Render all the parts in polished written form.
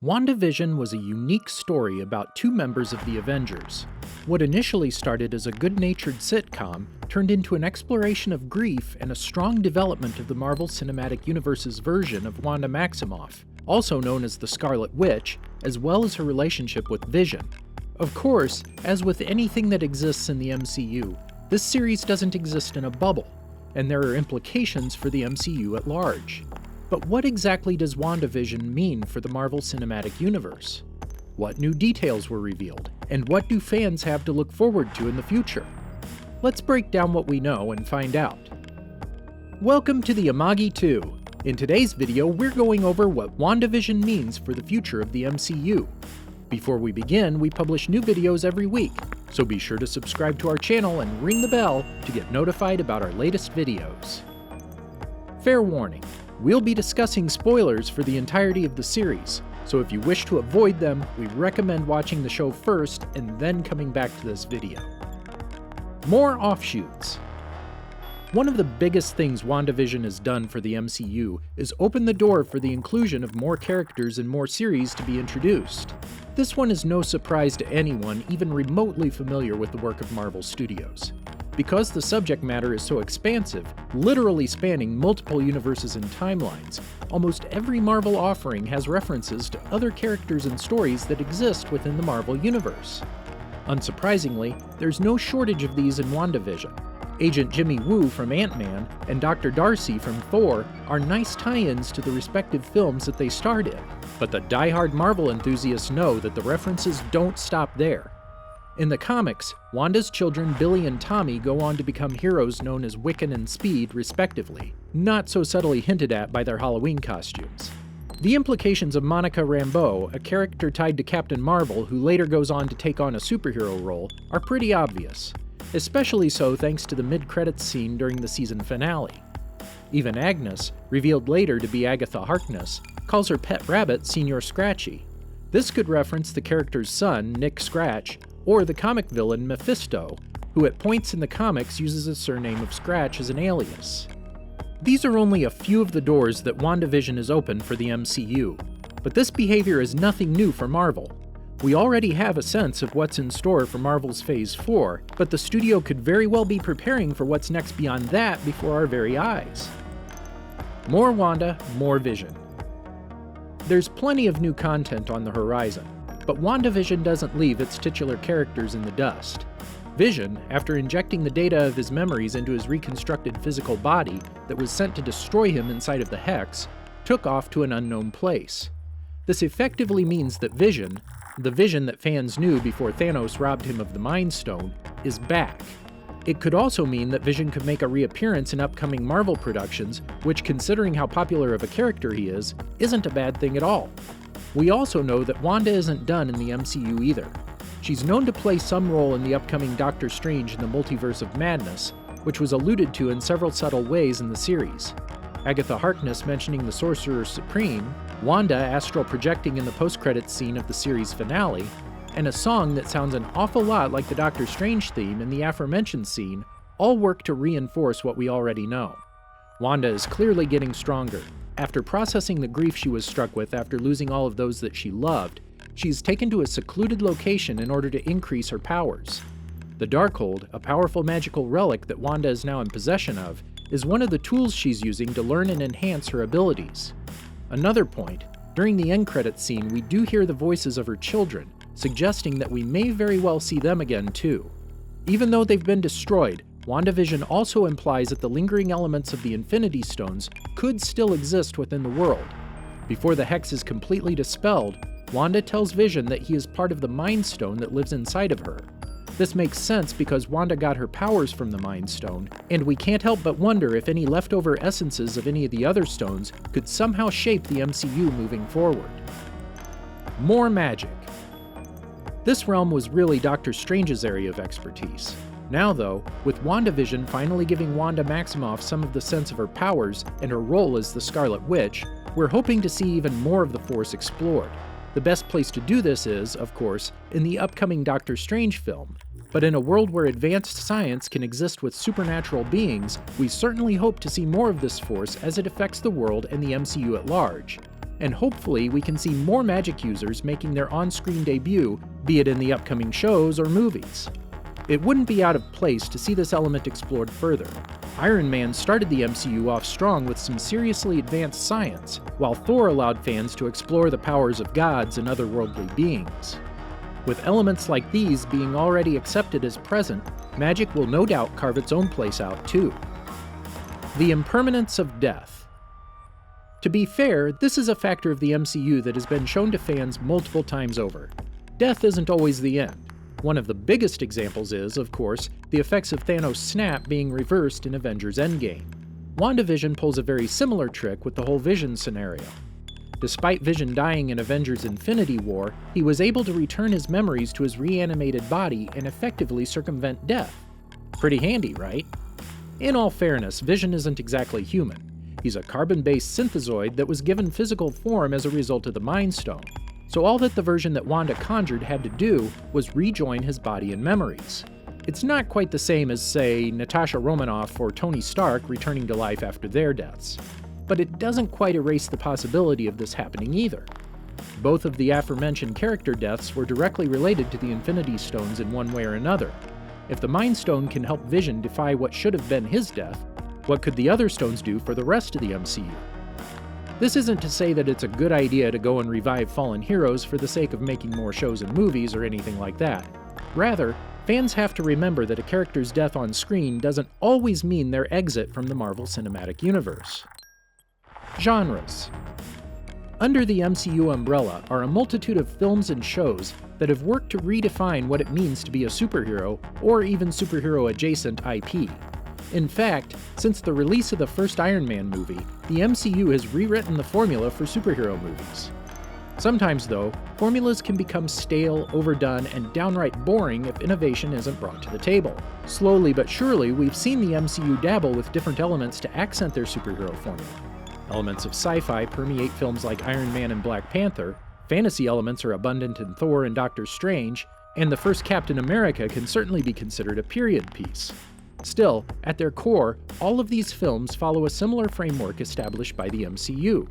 WandaVision was a unique story about two members of the Avengers. What initially started as a good-natured sitcom turned into an exploration of grief and a strong development of the Marvel Cinematic Universe's version of Wanda Maximoff, also known as the Scarlet Witch, as well as her relationship with Vision. Of course, as with anything that exists in the MCU, this series doesn't exist in a bubble, and there are implications for the MCU at large. But what exactly does WandaVision mean for the Marvel Cinematic Universe? What new details were revealed, and what do fans have to look forward to in the future? Let's break down what we know and find out. Welcome to the Amagi 2. In today's video, we're going over what WandaVision means for the future of the MCU. Before we begin, we publish new videos every week, so be sure to subscribe to our channel and ring the bell to get notified about our latest videos. Fair warning, we'll be discussing spoilers for the entirety of the series, so if you wish to avoid them, we recommend watching the show first and then coming back to this video. More offshoots. One of the biggest things WandaVision has done for the MCU is open the door for the inclusion of more characters and more series to be introduced. This one is no surprise to anyone even remotely familiar with the work of Marvel Studios. Because the subject matter is so expansive, literally spanning multiple universes and timelines, almost every Marvel offering has references to other characters and stories that exist within the Marvel Universe. Unsurprisingly, there's no shortage of these in WandaVision. Agent Jimmy Woo from Ant-Man and Dr. Darcy from Thor are nice tie-ins to the respective films that they starred in, but the die-hard Marvel enthusiasts know that the references don't stop there. In the comics, Wanda's children Billy and Tommy go on to become heroes known as Wiccan and Speed, respectively, not so subtly hinted at by their Halloween costumes. The implications of Monica Rambeau, a character tied to Captain Marvel who later goes on to take on a superhero role, are pretty obvious, especially so thanks to the mid-credits scene during the season finale. Even Agnes, revealed later to be Agatha Harkness, calls her pet rabbit Senior Scratchy. This could reference the character's son, Nick Scratch, or the comic villain Mephisto, who at points in the comics uses the surname of Scratch as an alias. These are only a few of the doors that WandaVision has opened for the MCU, but this behavior is nothing new for Marvel. We already have a sense of what's in store for Marvel's Phase 4, but the studio could very well be preparing for what's next beyond that before our very eyes. More Wanda, more Vision. There's plenty of new content on the horizon, but WandaVision doesn't leave its titular characters in the dust. Vision, after injecting the data of his memories into his reconstructed physical body that was sent to destroy him inside of the Hex, took off to an unknown place. This effectively means that Vision, the Vision that fans knew before Thanos robbed him of the Mind Stone, is back. It could also mean that Vision could make a reappearance in upcoming Marvel productions, which, considering how popular of a character he is, isn't a bad thing at all. We also know that Wanda isn't done in the MCU either. She's known to play some role in the upcoming Doctor Strange in the Multiverse of Madness, which was alluded to in several subtle ways in the series. Agatha Harkness mentioning the Sorcerer Supreme, Wanda astral projecting in the post-credits scene of the series finale, and a song that sounds an awful lot like the Doctor Strange theme in the aforementioned scene all work to reinforce what we already know. Wanda is clearly getting stronger. After processing the grief she was struck with after losing all of those that she loved, she's taken to a secluded location in order to increase her powers. The Darkhold, a powerful magical relic that Wanda is now in possession of, is one of the tools she's using to learn and enhance her abilities. Another point, during the end credits scene we do hear the voices of her children, suggesting that we may very well see them again too. Even though they've been destroyed, WandaVision also implies that the lingering elements of the Infinity Stones could still exist within the world. Before the Hex is completely dispelled, Wanda tells Vision that he is part of the Mind Stone that lives inside of her. This makes sense because Wanda got her powers from the Mind Stone, and we can't help but wonder if any leftover essences of any of the other stones could somehow shape the MCU moving forward. More magic. This realm was really Doctor Strange's area of expertise. Now though, with WandaVision finally giving Wanda Maximoff some of the sense of her powers and her role as the Scarlet Witch, we're hoping to see even more of the Force explored. The best place to do this is, of course, in the upcoming Doctor Strange film, but in a world where advanced science can exist with supernatural beings, we certainly hope to see more of this Force as it affects the world and the MCU at large. and hopefully we can see more magic users making their on-screen debut, be it in the upcoming shows or movies. It wouldn't be out of place to see this element explored further. Iron Man started the MCU off strong with some seriously advanced science, while Thor allowed fans to explore the powers of gods and otherworldly beings. With elements like these being already accepted as present, magic will no doubt carve its own place out too. The Impermanence of Death. To be fair, this is a factor of the MCU that has been shown to fans multiple times over. Death isn't always the end. One of the biggest examples is, of course, the effects of Thanos' snap being reversed in Avengers Endgame. WandaVision pulls a very similar trick with the whole Vision scenario. Despite Vision dying in Avengers Infinity War, he was able to return his memories to his reanimated body and effectively circumvent death. Pretty handy, right? In all fairness, Vision isn't exactly human. He's a carbon-based synthezoid that was given physical form as a result of the Mind Stone, so all that the version that Wanda conjured had to do was rejoin his body and memories. It's not quite the same as, say, Natasha Romanoff or Tony Stark returning to life after their deaths. But it doesn't quite erase the possibility of this happening either. Both of the aforementioned character deaths were directly related to the Infinity Stones in one way or another. If the Mind Stone can help Vision defy what should have been his death, what could the other stones do for the rest of the MCU? This isn't to say that it's a good idea to go and revive fallen heroes for the sake of making more shows and movies or anything like that. Rather, fans have to remember that a character's death on screen doesn't always mean their exit from the Marvel Cinematic Universe. Genres. Under the MCU umbrella are a multitude of films and shows that have worked to redefine what it means to be a superhero, or even superhero-adjacent IP. In fact, since the release of the first Iron Man movie, the MCU has rewritten the formula for superhero movies. Sometimes, though, formulas can become stale, overdone, and downright boring if innovation isn't brought to the table. Slowly but surely, we've seen the MCU dabble with different elements to accent their superhero formula. Elements of sci-fi permeate films like Iron Man and Black Panther, fantasy elements are abundant in Thor and Doctor Strange, and the first Captain America can certainly be considered a period piece. Still, at their core, all of these films follow a similar framework established by the MCU.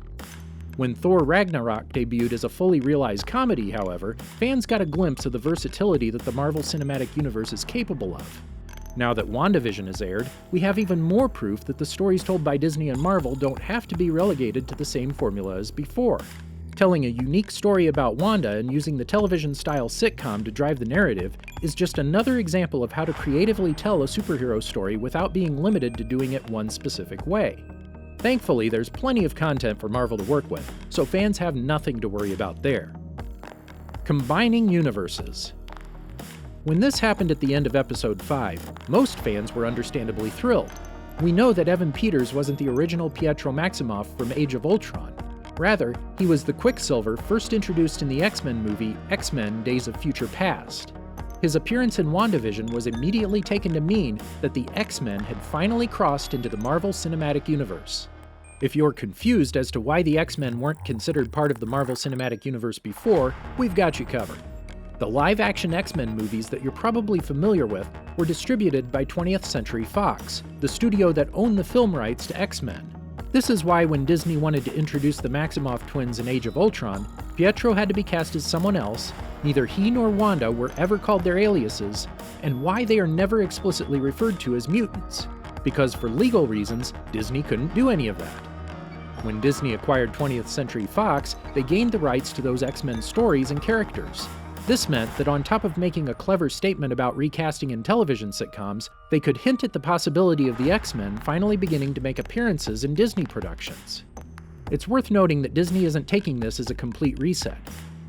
When Thor Ragnarok debuted as a fully realized comedy, however, fans got a glimpse of the versatility that the Marvel Cinematic Universe is capable of. Now that WandaVision has aired, we have even more proof that the stories told by Disney and Marvel don't have to be relegated to the same formula as before. Telling a unique story about Wanda and using the television-style sitcom to drive the narrative is just another example of how to creatively tell a superhero story without being limited to doing it one specific way. Thankfully, there's plenty of content for Marvel to work with, so fans have nothing to worry about there. Combining universes. When this happened at the end of Episode 5, most fans were understandably thrilled. We know that Evan Peters wasn't the original Pietro Maximoff from Age of Ultron. Rather, he was the Quicksilver first introduced in the X-Men movie X-Men Days of Future Past. His appearance in WandaVision was immediately taken to mean that the X-Men had finally crossed into the Marvel Cinematic Universe. If you're confused as to why the X-Men weren't considered part of the Marvel Cinematic Universe before, we've got you covered. The live-action X-Men movies that you're probably familiar with were distributed by 20th Century Fox, the studio that owned the film rights to X-Men. This is why when Disney wanted to introduce the Maximoff twins in Age of Ultron, Pietro had to be cast as someone else, neither he nor Wanda were ever called their aliases, and why they are never explicitly referred to as mutants. Because for legal reasons, Disney couldn't do any of that. When Disney acquired 20th Century Fox, they gained the rights to those X-Men stories and characters. This meant that on top of making a clever statement about recasting in television sitcoms, they could hint at the possibility of the X-Men finally beginning to make appearances in Disney productions. It's worth noting that Disney isn't taking this as a complete reset.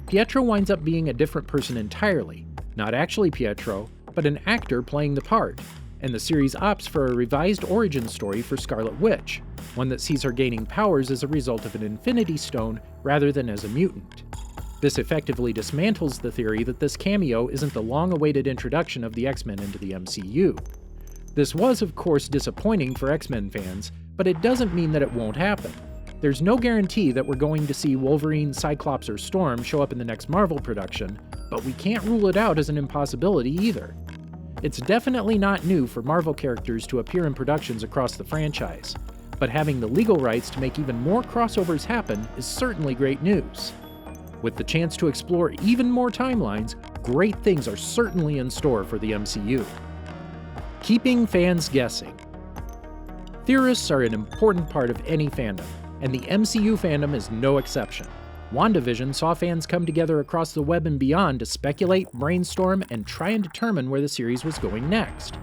Pietro winds up being a different person entirely, not actually Pietro, but an actor playing the part, and the series opts for a revised origin story for Scarlet Witch, one that sees her gaining powers as a result of an Infinity Stone rather than as a mutant. This effectively dismantles the theory that this cameo isn't the long-awaited introduction of the X-Men into the MCU. This was, of course, disappointing for X-Men fans, but it doesn't mean that it won't happen. There's no guarantee that we're going to see Wolverine, Cyclops, or Storm show up in the next Marvel production, but we can't rule it out as an impossibility either. It's definitely not new for Marvel characters to appear in productions across the franchise. but having the legal rights to make even more crossovers happen is certainly great news. With the chance to explore even more timelines, great things are certainly in store for the MCU. Keeping fans guessing. Theorists are an important part of any fandom, and the MCU fandom is no exception. WandaVision saw fans come together across the web and beyond to speculate, brainstorm, and try and determine where the series was going next.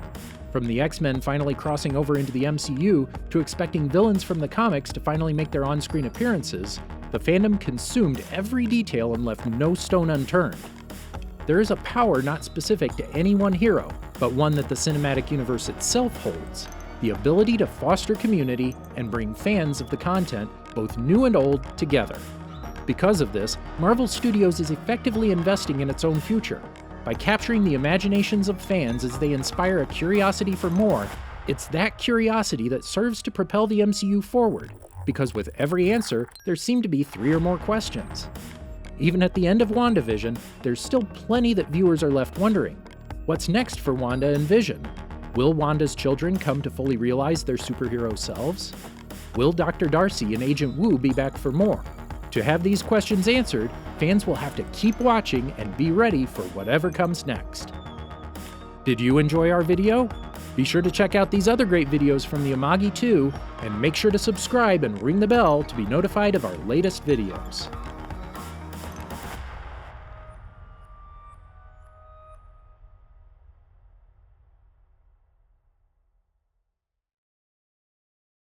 From the X-Men finally crossing over into the MCU to expecting villains from the comics to finally make their on-screen appearances, the fandom consumed every detail and left no stone unturned. There is a power not specific to any one hero, but one that the cinematic universe itself holds: the ability to foster community and bring fans of the content, both new and old, together. Because of this, Marvel Studios is effectively investing in its own future. By capturing the imaginations of fans as they inspire a curiosity for more, it's that curiosity that serves to propel the MCU forward, because with every answer, there seem to be 3 or more questions. Even at the end of WandaVision, there's still plenty that viewers are left wondering. What's next for Wanda and Vision? Will Wanda's children come to fully realize their superhero selves? Will Dr. Darcy and Agent Wu be back for more? To have these questions answered, fans will have to keep watching and be ready for whatever comes next. Did you enjoy our video? Be sure to check out these other great videos from the Amagi too, and make sure to subscribe and ring the bell to be notified of our latest videos.